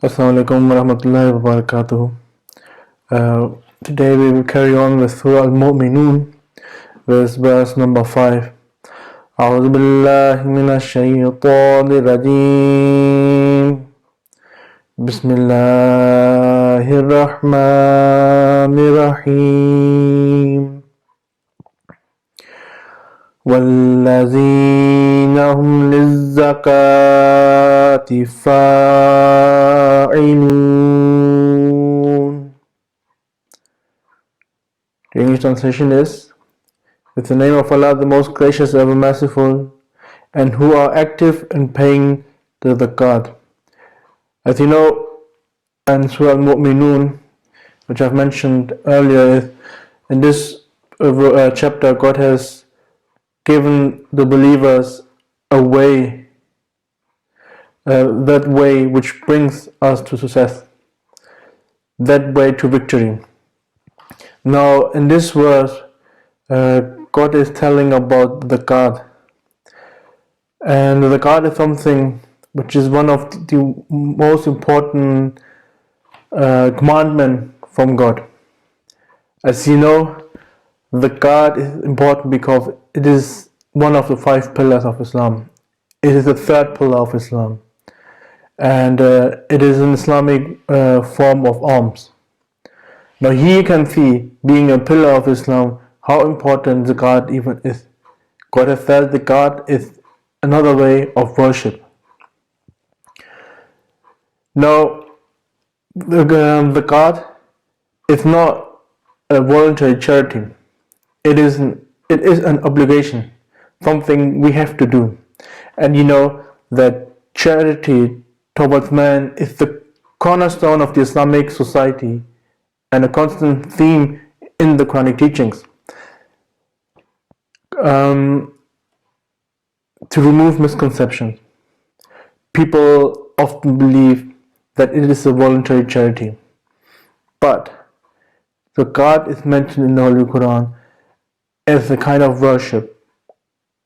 Assalamu alaikum warahmatullahi wabarakatuh. Today we will carry on with Surah Al-Mu'minun, verse number 5. أعوذ بالله من الشيطان الرجيم بسم الله الرحمن الرحيم والذين هم للزكاة فاعلون. The English translation is, with the name of Allah, the most gracious, ever merciful, and who are active in paying the zakat. As you know, in Surah Al-Mu'minun, which I've mentioned earlier, in this chapter, God has given the believers a way, that way which brings us to success, that way to victory. Now, in this verse, God is telling about the zakat, and the zakat is something which is one of the most important commandment from God. As you know, the zakat is important because it is one of the 5 pillars of Islam. It is the 3rd pillar of Islam, and it is an Islamic form of alms. Now here you can see, being a pillar of Islam, how important zakat even is. God has said zakat is another way of worship. Now, the zakat is not a voluntary charity. It is an obligation, something we have to do. And you know that charity towards man is the cornerstone of the Islamic society and a constant theme in the Quranic teachings. To remove misconceptions, people often believe that it is a voluntary charity, but zakat is mentioned in the Holy Quran as a kind of worship.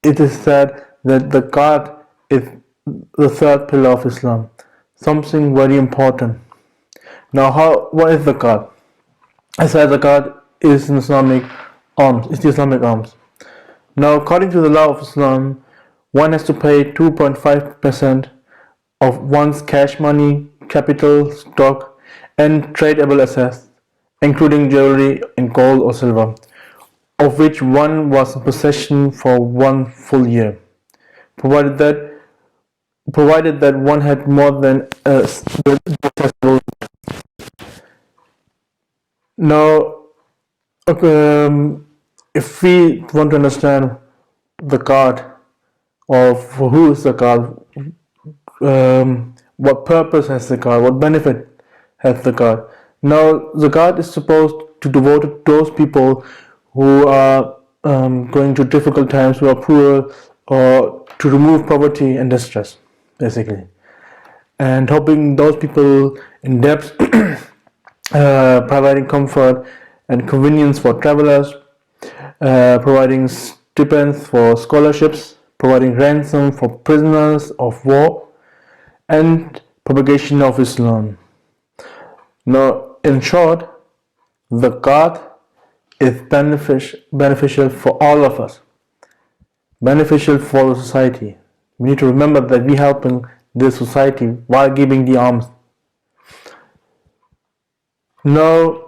It is said that the zakat is the 3rd pillar of Islam, something very important. Now, what is zakat? I said zakat is an Islamic alms. It's the Islamic alms. Now, according to the law of Islam, one has to pay 2.5% of one's cash money, capital, stock, and tradable assets, including jewelry in gold or silver, of which one was in possession for 1 full year, provided that one had more than a detestable. Now, if we want to understand the zakat, or for who is zakat, what purpose has zakat, what benefit has zakat. Now, zakat is supposed to devote to those people who are going through difficult times, who are poor, or to remove poverty and distress, basically, and helping those people in debt, providing comfort and convenience for travelers, providing stipends for scholarships, providing ransom for prisoners of war, and propagation of Islam. Now, in short, the zakat is beneficial for all of us, beneficial for the society. We need to remember that we are helping this society while giving the alms. Now,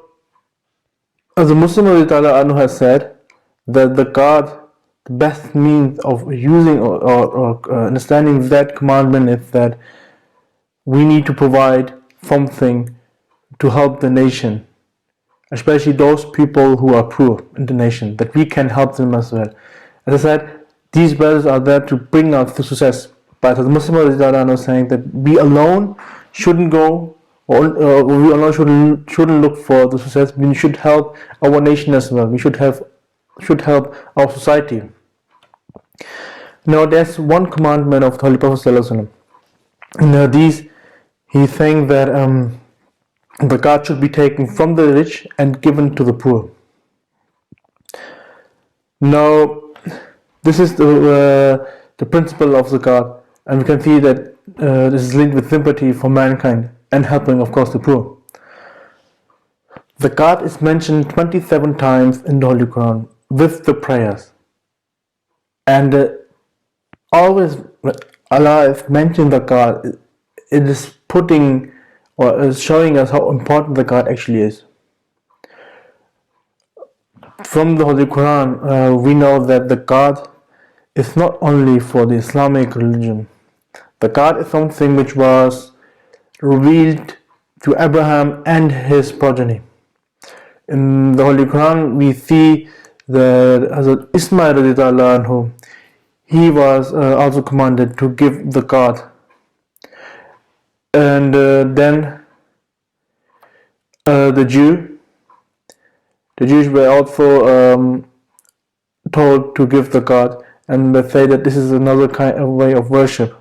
as the Muslim Anhu has said, that the zakat, the best means of using or understanding that commandment is that we need to provide something to help the nation, especially those people who are poor in the nation, that we can help them as well. As I said, these verses are there to bring us to success. But as Muslim Anhu is saying that we alone shouldn't go, or we alone shouldn't look for the success. We should help our nation as well. We should help our society. Now, there's one commandment of the Holy Prophet ﷺ. Now, he's saying that the zakat should be taken from the rich and given to the poor. Now, this is the principle of zakat, and we can see that this is linked with sympathy for mankind. and helping, of course, the poor. Zakat is mentioned 27 times in the Holy Quran with the prayers. And always when Allah is mentioning zakat, it is putting or is showing us how important zakat actually is. From the Holy Quran, we know that zakat is not only for the Islamic religion. Zakat is something which was revealed to Abraham and his progeny. In the Holy Quran, we see that Hazrat Ismail radiallahu anhu, he was also commanded to give zakat. And then the Jews were also told to give zakat, and they say that this is another kind of way of worship.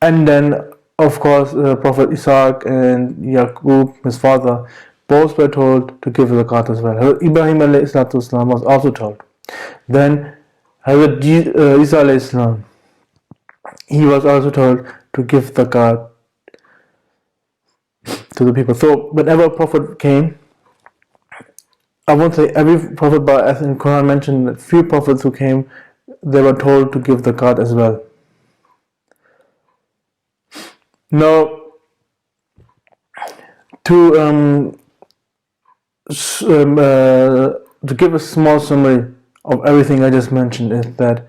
And then, of course, Prophet Isaac and Yaqub, his father, both were told to give zakat as well. Ibrahim alayhi salatu wasalam was also told. Then Hazrat Isa alayhi salam, he was also told to give zakat to the people. So whenever a prophet came, I won't say every prophet, but as in Quran mentioned, that few prophets who came, they were told to give zakat as well. Now, to give a small summary of everything I just mentioned is that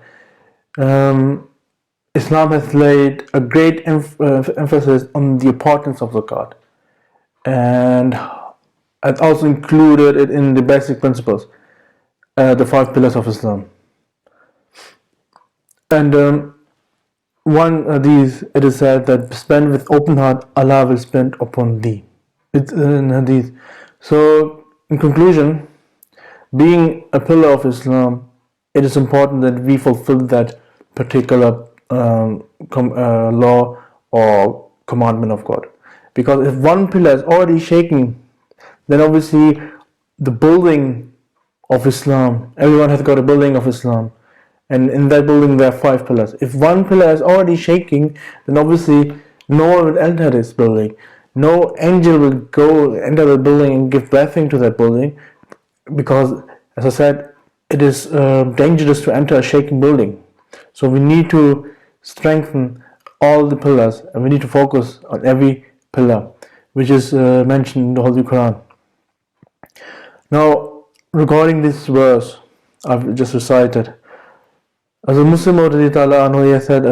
Islam has laid a great emphasis on the importance of zakat, and has also included it in the basic principles, the 5 pillars of Islam. And one of these, it is said that spend with open heart, Allah will spend upon thee. It's in hadith. So, in conclusion, being a pillar of Islam, it is important that we fulfill that particular law or commandment of God. Because if one pillar is already shaking, then obviously the building of Islam, everyone has got a building of Islam, and in that building there are 5 pillars. If one pillar is already shaking, then obviously no one will enter this building. No angel will go enter the building and give blessing to that building, because, as I said, it is dangerous to enter a shaking building. So we need to strengthen all the pillars, and we need to focus on every pillar which is mentioned in the Holy Quran. Now, regarding this verse I've just recited, as a Muslim, he said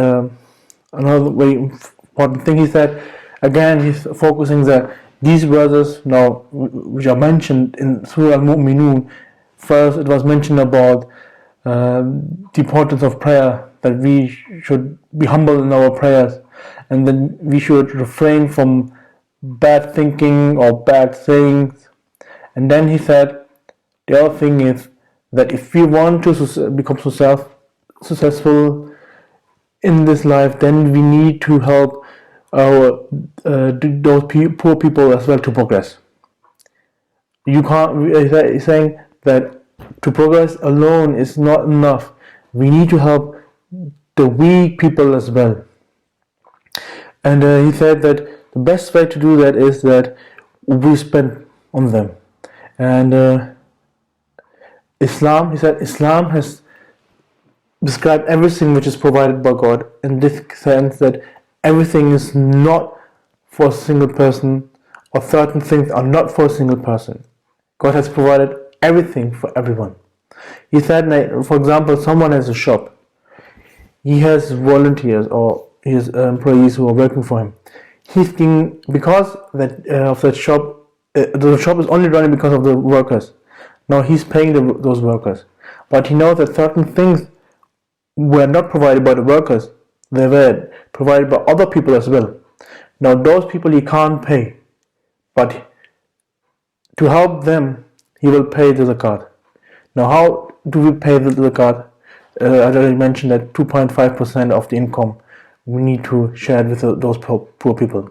another very important thing. He said, again, he's focusing that these verses now, which are mentioned in Surah Al-Mu'minun, first it was mentioned about the importance of prayer, that we should be humble in our prayers, and then we should refrain from bad thinking or bad sayings. And then he said, the other thing is that if we want to become successful in this life, then we need to help those poor people as well to progress. You can't. He's saying that to progress alone is not enough. We need to help the weak people as well. And he said that the best way to do that is that we spend on them. And Islam, he said, Islam has described everything which is provided by God in this sense that everything is not for a single person, or certain things are not for a single person. God has provided everything for everyone. He said, for example, someone has a shop. He has volunteers or his employees who are working for him. He's thinking, because of that shop, the shop is only running because of the workers. Now he's paying those workers. But he knows that certain things were not provided by the workers. They were provided by other people as well. Now those people he can't pay. But to help them, he will pay the zakat. Now how do we pay the zakat? I already mentioned that 2.5% of the income we need to share with those poor people.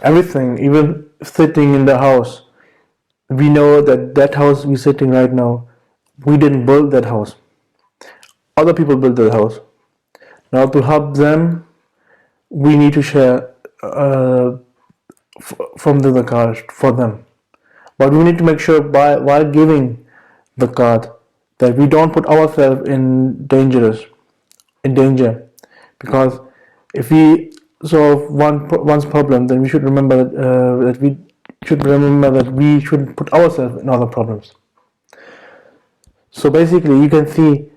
Everything, even sitting in the house, we know that house we're sitting right now, we didn't build that house. Other people built that house. Now to help them, we need to share from the zakat for them. But we need to make sure while giving the zakat that we don't put ourselves in danger, because if we solve one's problem, then we should remember that we shouldn't put ourselves in other problems. So basically, you can see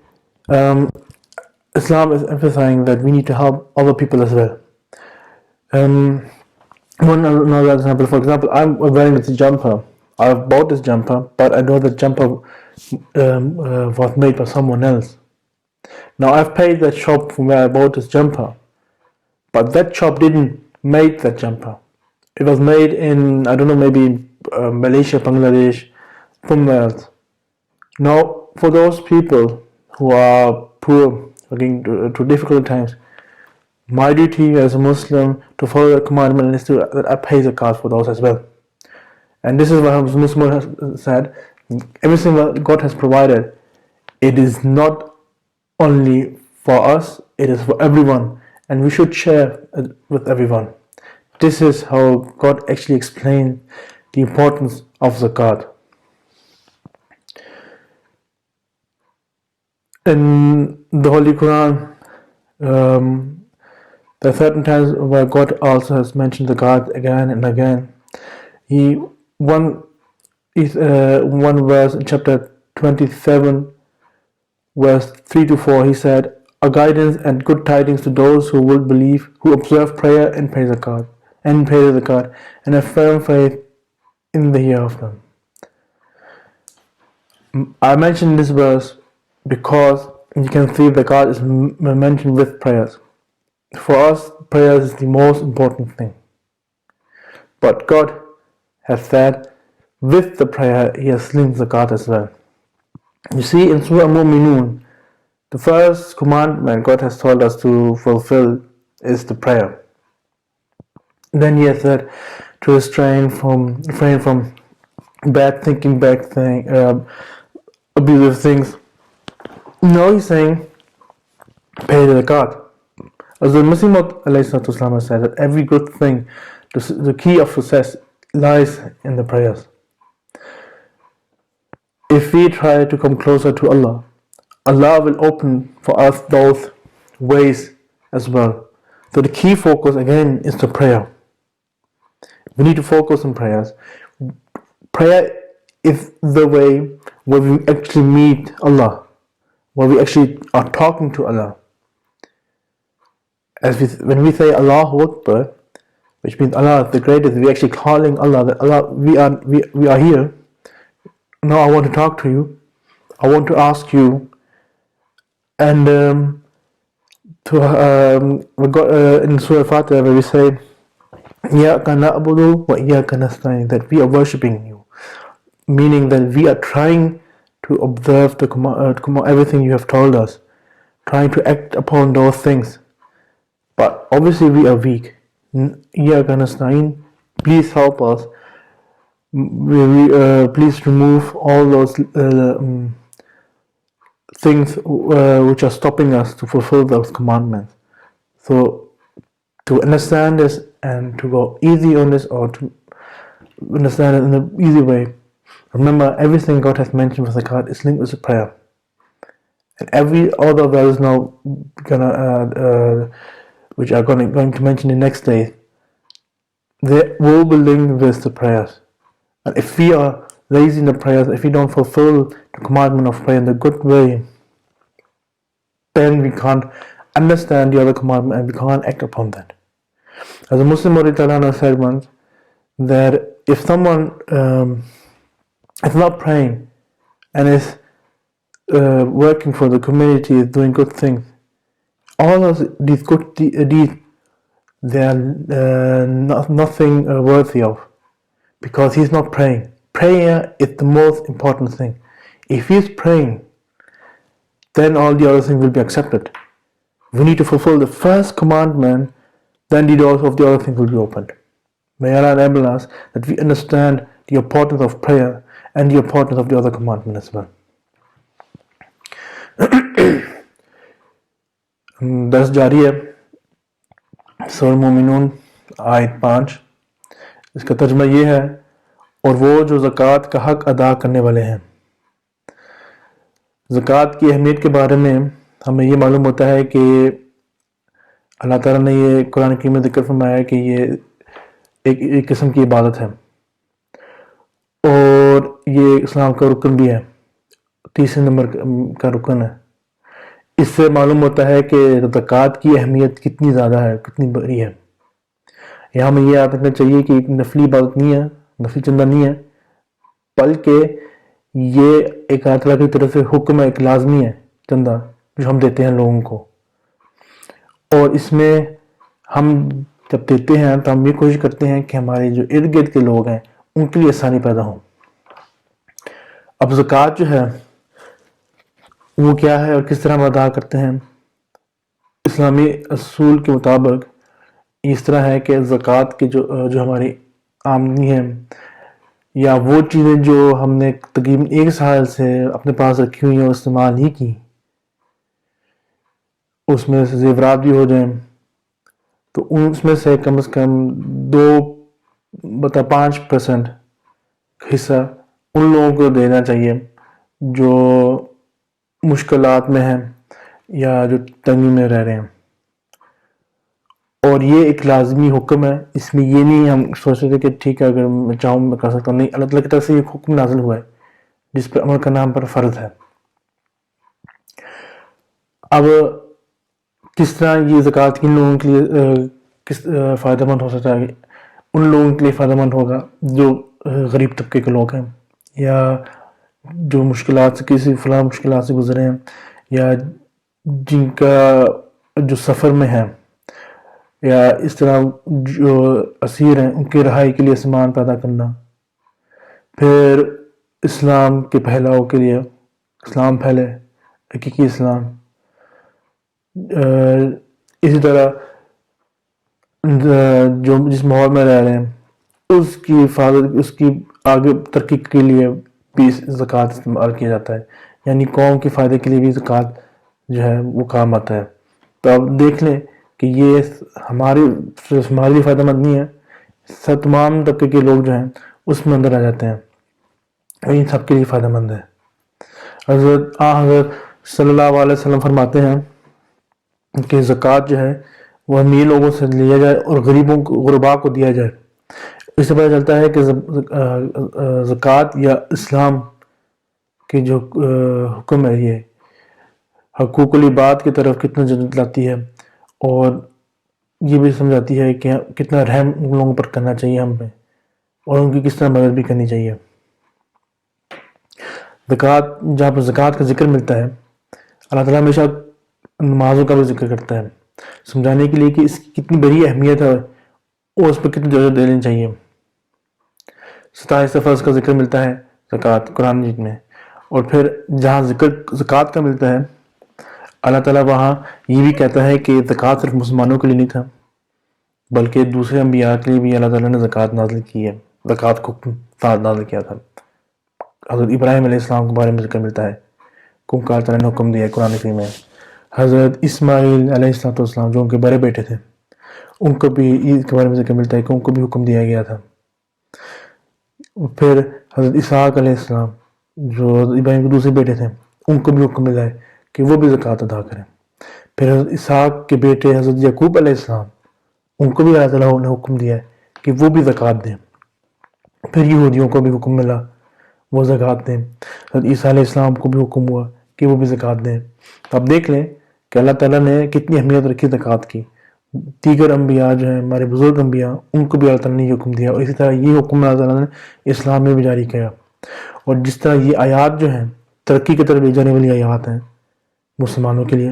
Islam is emphasizing that we need to help other people as well. One another example, for example, I'm wearing this jumper. I've bought this jumper, but I know the jumper was made by someone else. Now I've paid that shop from where I bought this jumper, but that shop didn't make that jumper. It was made in, I don't know, maybe Malaysia, Bangladesh, somewhere else. Now, for those people who are poor, looking to difficult times, my duty as a Muslim to follow the commandment is that I pay zakat for those as well. And this is what Muslim has said: everything that God has provided, it is not only for us, it is for everyone, and we should share it with everyone. This is how God actually explained the importance of zakat. In the Holy Quran, there are certain times where God also has mentioned zakat again and again. One verse in chapter 27, verse 3 to 4, he said, "A guidance and good tidings to those who will believe, who observe prayer and pay zakat, and have firm faith in the hereafter." I mentioned this verse because you can see that God is mentioned with prayers. For us, prayers is the most important thing. But God has said, with the prayer, He has linked zakat as well. You see, in Surah Mu'minun, the first commandment God has told us to fulfill is the prayer. Then He has said to refrain from bad thinking, abusive things. Now He's saying, pay the zakat. As the Muslim has said, that every good thing, the key of success lies in the prayers. If we try to come closer to Allah, Allah will open for us those ways as well. So the key focus again is the prayer. We need to focus on prayers. Prayer is the way where we actually meet Allah, where we actually are talking to Allah. When we say Allahu Akbar, which means Allah is the greatest, we're actually calling Allah that Allah, we are here. Now I want to talk to you. I want to ask you. And we got in Surah Fatiha where we say, "Iyyaka na'budu wa iyyaka nasta'in," that we are worshipping you, meaning that we are trying to observe the everything you have told us, trying to act upon those things. But obviously we are weak. Iyyaka nasta'in, please help us. Please remove all those things which are stopping us to fulfill those commandments. So to understand this and to go easy on this, or to understand it in an easy way, remember everything God has mentioned with zakat is linked with a prayer. And every other verse now which I'm going to mention the next day, they will be linked with the prayers. And if we are lazy in the prayers, if we don't fulfill the commandment of prayer in a good way, then we can't understand the other commandment and we can't act upon that. As a Muslim said once, that if someone is not praying and is working for the community, is doing good things, all of these good deeds, they are nothing worthy of, because he's not praying. Prayer is the most important thing. If he's praying, then all the other things will be accepted. We need to fulfill the first commandment, then the doors of the other things will be opened. May Allah enable us that we understand the importance of prayer and the importance of the other commandment as well. That's Jariyah, Surah Mu'minun, آیت 5، اس کا ترجمہ یہ ہے، اور وہ جو زکوٰۃ کا حق ادا کرنے والے ہیں۔ زکوٰۃ کی اہمیت کے بارے میں ہمیں یہ معلوم ہوتا ہے کہ اللہ تعالیٰ نے یہ قرآن کریم میں ذکر فرمایا ہے کہ یہ ایک قسم کی عبادت ہے، اور یہ اسلام کا رکن بھی ہے، تیسرے نمبر کا رکن ہے۔ اس سے معلوم ہوتا ہے کہ زکوٰۃ کی اہمیت کتنی زیادہ ہے، کتنی بڑی ہے۔ یہاں ہمیں یہ یاد رکھنا چاہیے کہ ایک نفلی عبادت نہیں ہے، نفلی چندہ نہیں ہے، بلکہ یہ ایک اللہ تعالیٰ کی طرف سے حکم ہے، ایک لازمی ہے چندہ جو ہم دیتے ہیں لوگوں کو، اور اس میں ہم جب دیتے ہیں تو ہم یہ کوشش کرتے ہیں کہ ہمارے جو ارد گرد کے لوگ ہیں ان کے لیے آسانی پیدا ہو۔ اب زکوٰۃ جو ہے وہ کیا ہے اور کس طرح ہم ادا کرتے ہیں؟ اسلامی اصول کے مطابق اس طرح ہے کہ زکوٰۃ کی جو ہماری آمدنی ہے، یا وہ چیزیں جو ہم نے تقریباً 1 سال سے اپنے پاس رکھی ہوئی ہیں اور استعمال ہی کی، اس میں سے زیورات بھی ہو جائیں، تو اس میں سے کم از کم 2/5% حصہ ان لوگوں کو دینا چاہیے جو مشکلات میں ہیں یا جو تنگی میں رہ رہے ہیں۔ اور یہ ایک لازمی حکم ہے، اس میں یہ نہیں ہم سوچ رہے کہ ٹھیک ہے اگر میں چاہوں میں کر سکتا ہوں، نہیں، اللہ تعالیٰ کی طرف سے یہ حکم نازل ہوا ہے جس پر عمل کرنا ہم پر فرض ہے۔ اب کس طرح یہ زکوٰۃ کن لوگوں کے لیے کس فائدہ مند ہو سکتا ہے؟ ان لوگوں کے لیے فائدہ مند ہوگا جو غریب طبقے کے لوگ ہیں، یا جو مشکلات سے کسی فلاں مشکلات سے گزرے ہیں، یا جن کا جو سفر میں ہے، یا اس طرح جو اسیر ہیں ان کی رہائی کے لیے سامان پیدا کرنا۔ پھر اسلام کے پھیلاؤ کے لیے، اسلام پھیلے، حقیقی اسلام۔ اسی طرح جو جس ماحول میں رہ رہے ہیں اس کی حفاظت، اس کی آگے ترقی کے لیے بھی زکوٰۃ استعمال کیا جاتا ہے، یعنی قوم کے فائدے کے لیے بھی زکوٰۃ جو ہے وہ کام آتا ہے۔ تو اب دیکھ لیں کہ یہ ہمارے لیے فائدہ مند نہیں ہے، تمام طبقے کے لوگ جو ہیں اس میں اندر آ جاتے ہیں، اور یہ سب کے لیے فائدہ مند ہے۔ حضرت صلی اللہ علیہ وسلم فرماتے ہیں کہ زکوٰۃ جو ہے وہ امیر لوگوں سے لیا جائے اور غرباء کو دیا جائے۔ اس سے پتہ چلتا ہے کہ زکوٰۃ یا اسلام کی جو حکم ہے یہ حقوق العباد کی طرف کتنا جنت لاتی ہے، اور یہ بھی سمجھاتی ہے کہ کتنا رحم ان لوگوں پر کرنا چاہیے ہم پہ، اور ان کی کس طرح مدد بھی کرنی چاہیے۔ زکوٰۃ، جہاں پر زکوٰۃ کا ذکر ملتا ہے، اللہ تعالیٰ ہمیشہ نمازوں کا بھی ذکر کرتا ہے، سمجھانے کے لیے کہ اس کی کتنی بڑی اہمیت ہے اور اس پر کتنی توجہ دینی چاہیے۔ 27 دفعہ اس کا ذکر ملتا ہے زکوٰۃ قرآن مجید میں، اور پھر جہاں ذکر زکوٰۃ کا ملتا ہے، اللہ تعالیٰ وہاں یہ بھی کہتا ہے کہ زکوٰۃ صرف مسلمانوں کے لیے نہیں تھا، بلکہ دوسرے انبیاء کے لیے بھی اللہ تعالیٰ نے زکوٰۃ نازل کی ہے، زکوٰۃ کو نازل کیا تھا۔ حضرت ابراہیم علیہ السلام کے بارے میں ذکر ملتا ہے کیونکہ اللہ تعالیٰ نے حکم دیا ہے قرآن کریم میں۔ حضرت اسماعیل علیہ السلام جو ان کے بڑے بیٹے تھے، ان کو بھی عید کے بارے میں ذکر ملتا ہے کہ ان کو بھی حکم دیا گیا تھا۔ پھر حضرت اسحاق علیہ السلام جو ابراہیم کے دوسرے بیٹے تھے، ان کو بھی حکم ملا ہے کہ وہ بھی زکوٰۃ ادا کریں۔ پھر حضرت اسحاق کے بیٹے حضرت یعقوب علیہ السلام، ان کو بھی اللہ تعالیٰ نے حکم دیا ہے کہ وہ بھی زکوٰۃ دیں۔ پھر یہودیوں کو بھی حکم ملا وہ زکوٰۃ دیں۔ حضرت عیسیٰ علیہ السلام کو بھی حکم ہوا کہ وہ بھی زکوٰۃ دیں۔ تو اب دیکھ لیں کہ اللہ تعالیٰ نے کتنی اہمیت رکھی زکوٰۃ کی۔ دیگر انبیاء جو ہیں، ہمارے بزرگ انبیاء، ان کو بھی اللہ تعالیٰ نے یہ حکم دیا، اور اسی طرح یہ حکم اللہ تعالیٰ نے اسلام میں بھی جاری کیا۔ اور جس طرح یہ آیات جو ہیں ترقی کی طرف لے جانے والی آیات ہیں مسلمانوں کے لیے،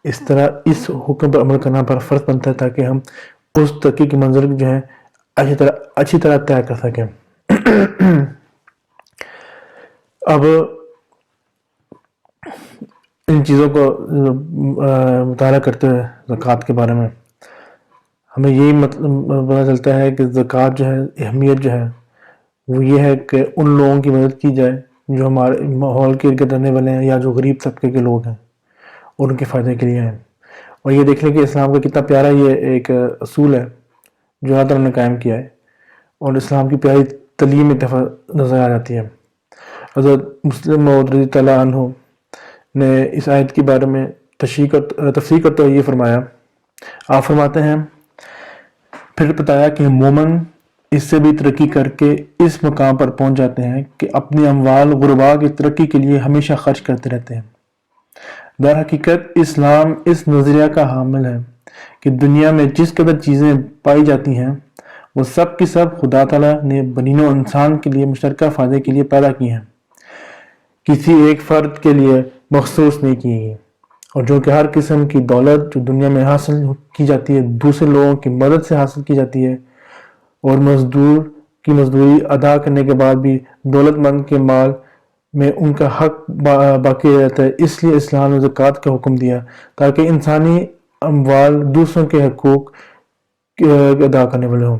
اس طرح اس حکم پر عمل کرنا پر فرض بنتا ہے تاکہ ہم اس ترقی کی منزل جو ہے اچھی طرح طے کر سکیں۔ اب ان چیزوں کو مطالعہ کرتے ہوئے زکوٰۃ کے بارے میں ہمیں یہی پتہ چلتا ہے کہ زکوٰۃ جو ہے اہمیت جو ہے وہ یہ ہے کہ ان لوگوں کی مدد کی جائے جو ہمارے ماحول کے ارد گرد رہنے والے ہیں، یا جو غریب طبقے کے لوگ ہیں، اور ان کے فائدے کے لیے ہیں۔ اور یہ دیکھ لیں کہ اسلام کا کتنا پیارا یہ ایک اصول ہے جو اللہ تعالیٰ نے قائم کیا ہے، اور اسلام کی پیاری تعلیم میں نظر آ جاتی ہے۔ حضرت مسلم موعود رضی اللہ عنہ نے اس آیت کے بارے میں تفسیر کرتے ہوئے یہ فرمایا، آپ فرماتے ہیں، پھر بتایا کہ مومن اس سے بھی ترقی کر کے اس مقام پر پہنچ جاتے ہیں کہ اپنی اموال غرباء کی ترقی کے لیے ہمیشہ خرچ کرتے رہتے ہیں۔ در حقیقت اسلام اس نظریہ کا حامل ہے کہ دنیا میں جس قدر چیزیں پائی جاتی ہیں وہ سب کی سب خدا تعالیٰ نے بنی نوع انسان کے لیے مشترکہ فائدے کے لیے پیدا کی ہیں، کسی ایک فرد کے لیے مخصوص نہیں کی گئی، اور جو کہ ہر قسم کی دولت جو دنیا میں حاصل کی جاتی ہے دوسرے لوگوں کی مدد سے حاصل کی جاتی ہے، اور مزدور کی مزدوری ادا کرنے کے بعد بھی دولت مند کے مال میں ان کا حق باقی رہتا ہے۔ اس لیے اسلام نے زکوٰۃ کا حکم دیا تاکہ انسانی اموال دوسروں کے حقوق ادا کرنے والے ہوں۔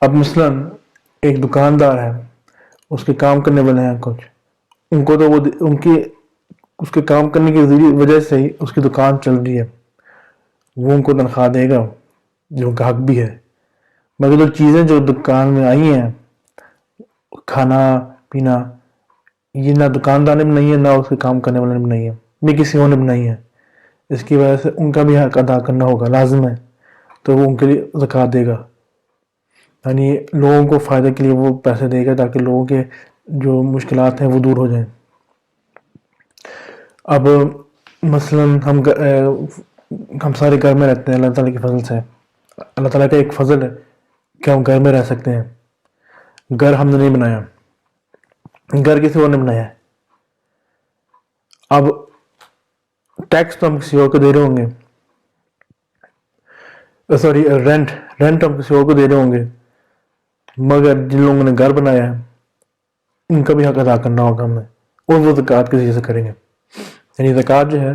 اب مثلاً ایک دکاندار ہے، اس کے کام کرنے والے ہیں کچھ، ان کو تو اس کے کام کرنے کی وجہ سے ہی اس کی دکان چل رہی ہے، وہ ان کو تنخواہ دے گا جو ان کا حق بھی ہے، مگر جو چیزیں جو دکان میں آئی ہیں، کھانا پینا، یہ نہ دکاندار نے بنائی ہے، نہ اس کے کام کرنے والے نے بنائی ہے، نہ کسی اور نے بنائی ہے، اس کی وجہ سے ان کا بھی حق ادا کرنا ہوگا، لازم ہے، تو وہ ان کے لیے زکوٰۃ دے گا، یعنی لوگوں کو فائدہ کے لیے وہ پیسے دے گا تاکہ لوگوں کے جو مشکلات ہیں وہ دور ہو جائیں۔ اب مثلاً ہم سارے گھر میں رہتے ہیں اللہ تعالیٰ کے فضل سے، اللہ تعالیٰ کا ایک فضل ہے کہ ہم گھر میں رہ سکتے ہیں۔ گھر ہم نے نہیں بنایا، گھر کسی اور نے بنایا ہے۔ اب ٹیکس تو ہم کسی اور کو دے رہے ہوں گے، رینٹ ہم کسی اور کو دے رہے ہوں گے، مگر جن لوگوں نے گھر بنایا ہے ان کا بھی حق ادا کرنا ہوگا ہمیں، اور وہ زکوٰۃ کسی سے کریں گے، یعنی زکوٰۃ جو ہے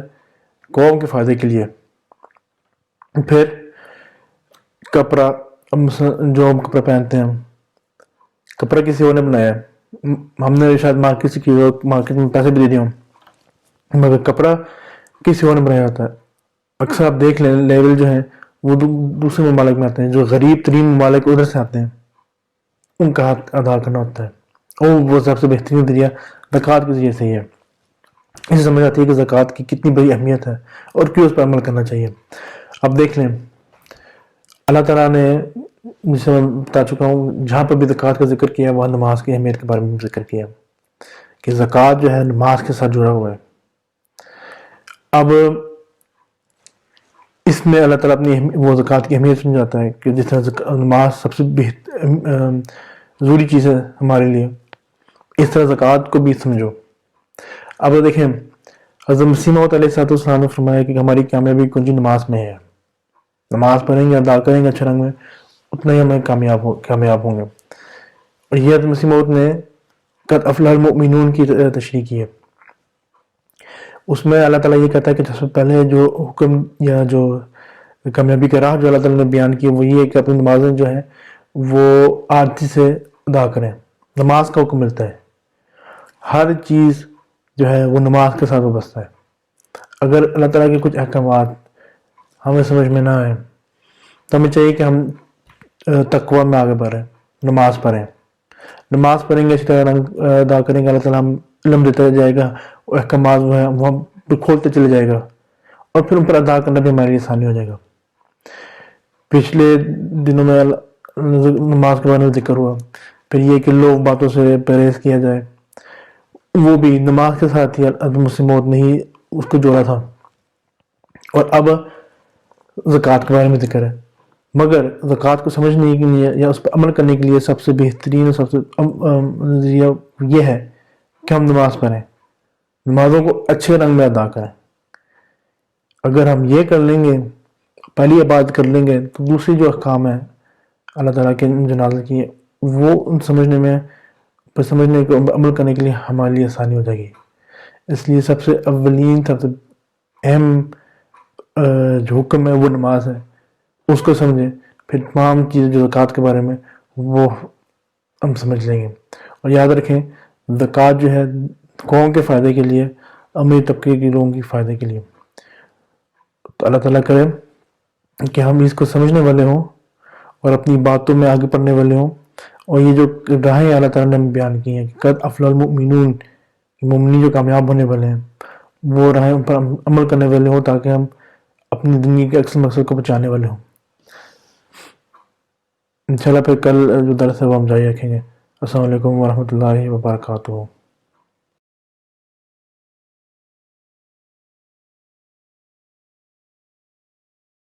قوم کے فائدے کے لیے۔ پھر کپڑا، جو ہم کپڑا پہنتے ہیں، کپڑا کسی اور نے بنایا ہے، ہم نے شاید مارکیٹ سے کی، مارکیٹ میں پیسے بھی دے دیے ہوں، مگر کپڑا کسی اور نے بنایا ہوتا ہے۔ اکثر آپ دیکھ لیں لیبل جو ہیں وہ دوسرے ممالک میں آتے ہیں، جو غریب ترین ممالک ادھر سے آتے ہیں، ان کا حق ادا کرنا ہوتا ہے، اور وہ سب سے بہترین ذریعہ زکوٰۃ کے ذریعے سے ہی ہے۔ اسے سمجھ آتی ہے کہ زکوٰۃ کی کتنی بڑی اہمیت ہے اور کیوں اس پر عمل کرنا چاہیے۔ اب دیکھ لیں، اللہ تعالیٰ نے، جسے میں بتا چکا ہوں، جہاں پر بھی زکوٰۃ کا ذکر کیا وہاں نماز کی اہمیت کے بارے میں ذکر کیا کہ زکوٰۃ جو ہے نماز کے ساتھ جڑا ہوا ہے۔ اب اس میں اللہ تعالیٰ اپنی وہ زکوٰۃ کی اہمیت سمجھاتا ہے کہ جس طرح نماز سب سے ضروری چیز ہے ہمارے لیے، اس طرح زکوٰۃ کو بھی سمجھو۔ اب دیکھیں، حضرت مسیح موعود علیہ السلام نے فرمایا کہ ہماری کامیابی کنجی نماز میں ہے، نماز پڑھیں گے، ادا کریں گے اچھے رنگ میں، اتنا ہی ہمیں کامیاب ہوں گے۔ اور یہ حضرت مسیح موعود نے قد افلح المؤمنون کی تشریح کی ہے، اس میں اللہ تعالیٰ یہ کہتا ہے کہ سب سے پہلے جو حکم یا جو کامیابی کا راہ جو اللہ تعالیٰ نے بیان کی وہ یہ ہے کہ اپنی نمازیں جو ہیں وہ آرتی سے ادا کریں۔ نماز کا حکم ملتا ہے، ہر چیز جو ہے وہ نماز کے ساتھ وابستہ ہے۔ اگر اللہ تعالیٰ کے کچھ احکامات ہمیں سمجھ میں نہ آئیں تو ہمیں چاہیے کہ ہم تقویٰ میں آگے بڑھیں، نماز پڑھیں گے، اسی طرح ادا کریں گے، اللہ تعالیٰ ہم علم دیتا جائے گا، احکامات جو ہیں وہ ہم کھولتے چلے جائے گا، اور پھر ان پر ادا کرنا بھی ہمارے لیے آسانی ہو جائے گا۔ پچھلے دنوں میں نماز کے بارے میں ذکر ہوا، پھر یہ کہ لوگ باتوں سے پرہیز کیا جائے، وہ بھی نماز کے ساتھ ہی حضرت مسیح موعود نے ہی اس کو جوڑا تھا۔ اور اب زکوٰۃ کے بارے میں ذکر ہے، مگر زکوٰۃ کو سمجھنے کے لیے یا اس پر عمل کرنے کے لیے سب سے بہترین اور سب سے ذریعہ یہ ہے کہ ہم نماز پڑھیں، نمازوں کو اچھے رنگ میں ادا کریں۔ اگر ہم یہ کر لیں گے، پہلی عبادت کر لیں گے، تو دوسری جو احکام ہیں اللہ تعالیٰ کے جو نازل کیے وہ سمجھنے کو عمل کرنے کے لیے ہمارے لیے آسانی ہو جائے گی۔ اس لیے سب سے اولین، سب سے اہم جو حکم ہے وہ نماز ہے، اس کو سمجھیں، پھر تمام چیزیں جو زکوٰۃ کے بارے میں وہ ہم سمجھ لیں گے۔ اور یاد رکھیں، زکوٰۃ جو ہے قوم کے فائدے کے لیے، امیر طبقے کے لوگوں کے فائدے کے لیے۔ تو اللہ تعالیٰ کرے کہ ہم اس کو سمجھنے والے ہوں اور اپنی باتوں میں آگے پڑھنے والے ہوں، اور یہ جو راہیں اللہ تعالیٰ نے ہمیں بیان کی ہیں کہ قد افلح المؤمنون، مومنین جو کامیاب ہونے والے ہیں، وہ راہیں ان پر عمل کرنے والے ہوں تاکہ ہم اپنی زندگی کے اصل مقصد کو بچانے والے ہوں۔ انشاءاللہ پھر کل جو درس ہے وہ ہم جاری رکھیں گے۔ السلام علیکم ورحمۃ اللہ وبرکاتہ۔